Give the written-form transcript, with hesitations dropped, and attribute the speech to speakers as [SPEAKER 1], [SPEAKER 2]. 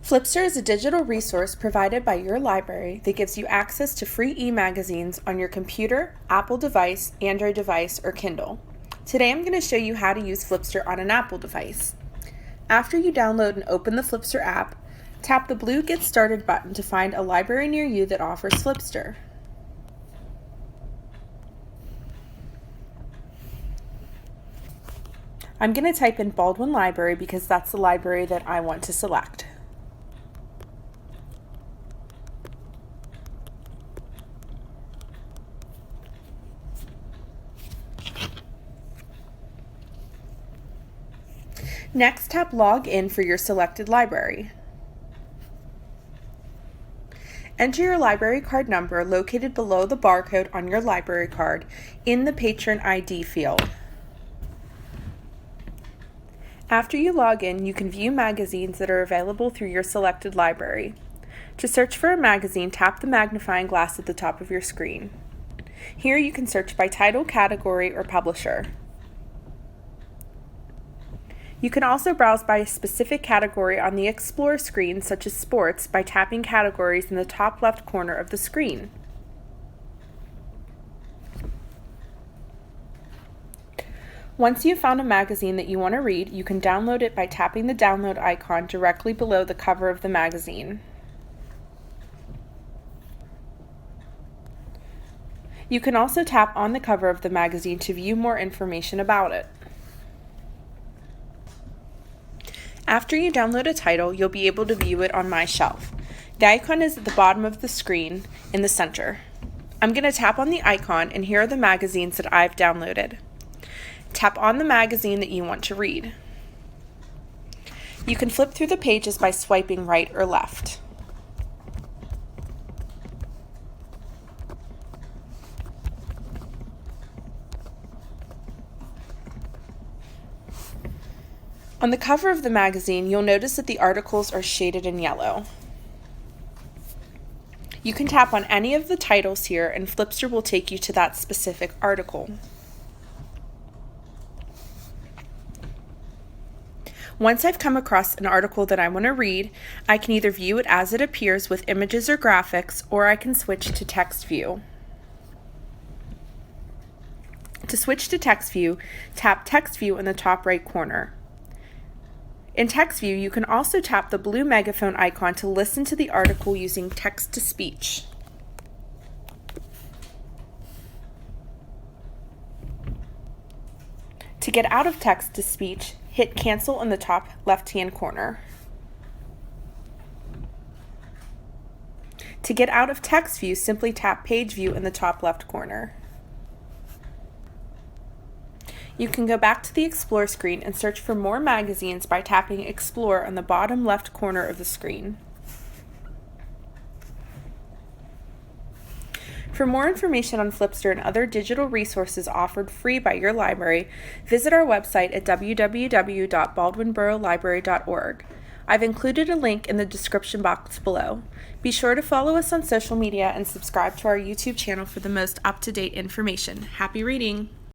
[SPEAKER 1] Flipster is a digital resource provided by your library that gives you access to free e-magazines on your computer, Apple device, Android device, or Kindle. Today I'm going to show you how to use Flipster on an Apple device. After you download and open the Flipster app, tap the blue Get Started button to find a library near you that offers Flipster. I'm going to type in Baldwin Library because that's the library that I want to select. Next, tap Log In for your selected library. Enter your library card number located below the barcode on your library card in the Patron ID field. After you log in, you can view magazines that are available through your selected library. To search for a magazine, tap the magnifying glass at the top of your screen. Here you can search by title, category, or publisher. You can also browse by a specific category on the Explore screen, such as sports, by tapping categories in the top left corner of the screen. Once you've found a magazine that you want to read, you can download it by tapping the download icon directly below the cover of the magazine. You can also tap on the cover of the magazine to view more information about it. After you download a title, you'll be able to view it on My Shelf. The icon is at the bottom of the screen in the center. I'm going to tap on the icon, and here are the magazines that I've downloaded. Tap on the magazine that you want to read. You can flip through the pages by swiping right or left. On the cover of the magazine, you'll notice that the articles are shaded in yellow. You can tap on any of the titles here and Flipster will take you to that specific article. Once I've come across an article that I want to read, I can either view it as it appears with images or graphics, or I can switch to text view. To switch to text view, tap text view in the top right corner. In text view, you can also tap the blue megaphone icon to listen to the article using text-to-speech. To get out of text-to-speech, hit Cancel in the top left-hand corner. To get out of text view, simply tap Page View in the top left corner. You can go back to the Explore screen and search for more magazines by tapping Explore on the bottom left corner of the screen. For more information on Flipster and other digital resources offered free by your library, visit our website at www.baldwinboroughlibrary.org. I've included a link in the description box below. Be sure to follow us on social media and subscribe to our YouTube channel for the most up-to-date information. Happy reading!